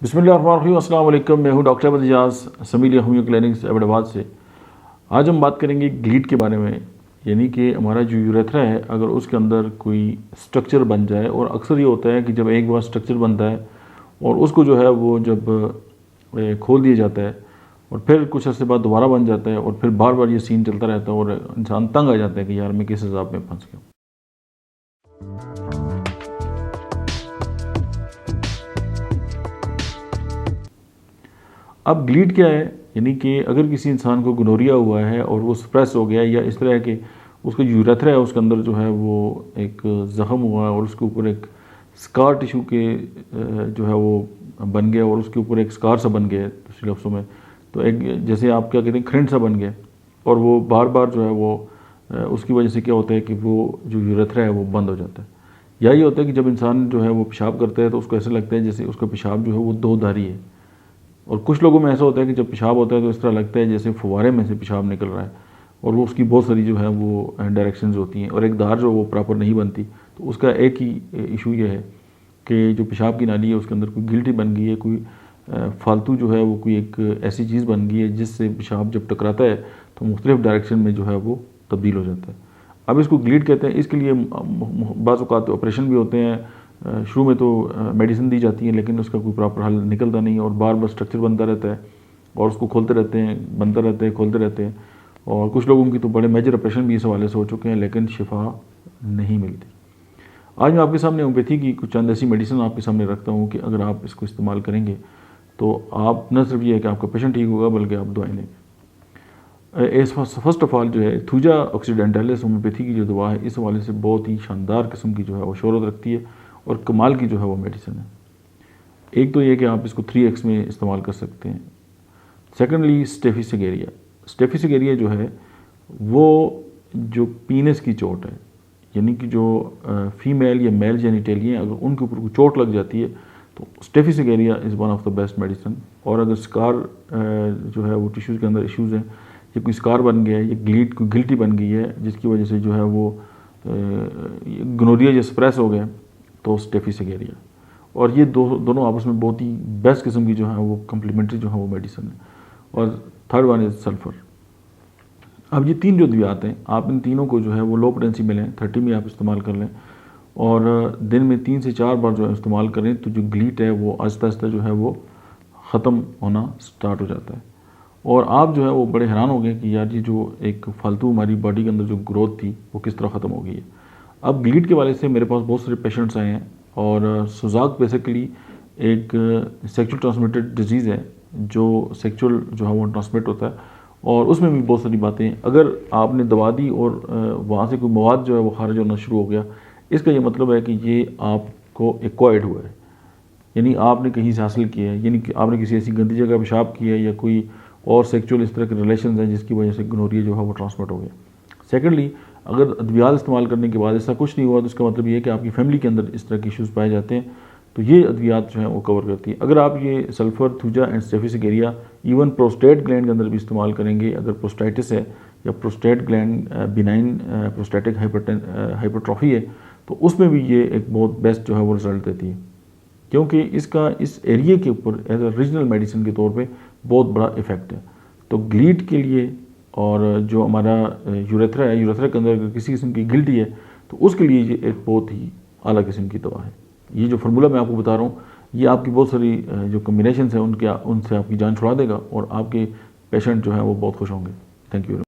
बिस्मिल्लाहिर्रहमानिर्रहीम, अस्सलाम वालेकुम। मैं हूँ doctor Ahmad Ejaz, Samilia homoeo clinics Ahmedabad से। आज हम बात करेंगे ग्लीट के बारे में, यानी कि हमारा जो यूरेथ्रा है अगर उसके अंदर कोई स्ट्रक्चर बन जाए, और अक्सर ये होता है कि जब एक बार स्ट्रक्चर बनता है और उसको जो है वो जब खोल दिया जाता है और फिर कुछ अर्से बाद दोबारा बन जाता है और फिर बार बार ये सीन चलता रहता है और इंसान तंग आ जाता है कि यार मैं किस हिसाब में फंस गया। अब ग्लीट क्या है, यानी कि अगर किसी इंसान को गोनोरिया हुआ है और वो स्प्रेस हो गया या इस तरह के उसका यूरेथ्रा है उसके अंदर जो है वो एक ज़ख़म हुआ है और उसके ऊपर एक स्कार टिश्यू के जो है वो बन गया और उसके ऊपर एक स्कार सा बन गया, दूसरे लफ्ज़ों में तो एक जैसे आप क्या कहते हैं खंड सा बन गया, और वो बार बार जो है वो उसकी वजह से क्या होता है कि वो जो यूरेथ्रा है वो बंद हो जाता है। या ये होता है कि जब इंसान जो है वो पेशाब करता है तो उसको ऐसा लगता है जैसे उसका पेशाब जो है वो दो धारी है, और कुछ लोगों में ऐसा होता है कि जब पेशाब होता है तो इस तरह लगता है जैसे फुवारे में से पेशाब निकल रहा है, और वो उसकी बहुत सारी जो है वो डायरेक्शंस होती हैं और एक धार जो वो प्रॉपर नहीं बनती। तो उसका एक ही इशू ये है कि जो पेशाब की नाली है उसके अंदर कोई गिल्टी बन गई है, कोई फालतू जो है वो कोई एक ऐसी चीज़ बन गई है जिससे पेशाब जब टकराता है तो मुख्तलिफ डायरेक्शन में जो है वो तब्दील हो जाता है। अब इसको ग्लीट कहते हैं। इसके लिए बाज़ औक़ात ऑपरेशन भी होते हैं। शुरू में तो मेडिसिन दी जाती है लेकिन उसका कोई प्रॉपर हल निकलता नहीं है और बार बार स्ट्रक्चर बनता रहता है और उसको खोलते रहते हैं, बनते रहते हैं, खोलते रहते हैं, और कुछ लोगों की तो बड़े मेजर ऑपरेशन भी इस हवाले से हो चुके हैं लेकिन शिफा नहीं मिलती। आज मैं आपके सामने होम्योपैथी की कुछ चंद ऐसी मेडिसिन आपके सामने रखता हूँ कि अगर आप इसको इस्तेमाल करेंगे तो आप न सिर्फ ये है कि आपका पेशेंट ठीक होगा बल्कि आप दुआएं लेंगे। फर्स्ट ऑफ ऑल जो है थूजा ऑक्सीडेंटलिस होम्योपैथी की जो दवा है इस हवाले से बहुत ही शानदार किस्म की जो है वो शोहरत रखती है और कमाल की जो है वो मेडिसिन है। एक तो ये कि आप इसको 3x में इस्तेमाल कर सकते हैं। सेकेंडली स्टेफिसिगेरिया। स्टेफिसिगेरिया जो है वो जो पीनस की चोट है, यानी कि जो फीमेल या मेल जेनिटेलिया अगर उनके ऊपर कोई चोट लग जाती है तो staphysagria is one of the best medicine. और अगर स्कार जो है वो टिश्यूज़ के अंदर इश्यूज़ हैं, या कोई स्कार बन गया है या ग्लीट कोई गिल्टी बन गई है जिसकी वजह से जो है वो गोनोरिया या स्प्रेस हो गया तो स्टेफिसिगेरिया। और ये दोनों आपस में बहुत ही बेस्ट किस्म की जो है वो कम्प्लीमेंट्री जो है वो मेडिसिन है। और थर्ड वन इज़ सल्फ़र। अब ये तीन जो दवात हैं आप इन तीनों को जो है वो लो पोटेंसी में लें, 30 में आप इस्तेमाल कर लें और दिन में 3 से 4 बार जो है इस्तेमाल करें तो जो ग्लीट है वो आहिस्ता आहिस्ता जो है वो ख़त्म होना स्टार्ट हो जाता है। और आप जो है वो बड़े हैरान हो गए कि यार ये जो एक फालतू हमारी बॉडी के अंदर जो ग्रोथ थी वो किस तरह ख़त्म हो गई है। अब ग्लीट के वाले से मेरे पास बहुत सारे पेशेंट्स आए हैं, और सुजाक बेसिकली एक सेक्सुअल ट्रांसमिटेड डिजीज़ है जो सेक्सुअल जो है वो ट्रांसमिट होता है, और उसमें भी बहुत सारी बातें अगर आपने दवा दी और वहाँ से कोई मवाद जो है वो खारिज होना शुरू हो गया, इसका ये मतलब है कि ये आपको एक्वायर्ड हुआ है, यानी आपने कहीं से हासिल किया है, यानी कि आपने किसी ऐसी गंदी जगह पेशाब किया है या कोई और सेक्सुअल इस तरह के रिलेशन हैं जिसकी वजह से गोनोरिया जो है वो ट्रांसमिट हो गया। सेकेंडली अगर अद्वियात इस्तेमाल करने के बाद ऐसा कुछ नहीं हुआ तो इसका मतलब ये है कि आपकी फैमिली के अंदर इस तरह के इश्यूज़ पाए जाते हैं, तो ये अद्वियात जो है वो कवर करती है। अगर आप ये sulphur, thuja and staphysagria even prostate gland के अंदर भी इस्तेमाल करेंगे, अगर प्रोस्टाइटिस है या prostate gland benign prostatic hypertrophy है तो उसमें भी ये एक बहुत बेस्ट जो है वो रिजल्ट देती है, क्योंकि इसका इस एरिए के ऊपर एज ए रीजनल मेडिसिन के तौर पे बहुत बड़ा इफ़ेक्ट है। तो ग्लीट के लिए और जो हमारा यूरेथ्रा है, यूरेथ्रा के अंदर अगर किसी किस्म की गिल्टी है तो उसके लिए ये एक बहुत ही आला किस्म की दवा है। ये जो फार्मूला मैं आपको बता रहा हूँ ये आपकी बहुत सारी जो कम्बिनेशंस हैं उनसे आपकी जान छुड़ा देगा और आपके पेशेंट जो है वो बहुत खुश होंगे। Thank you.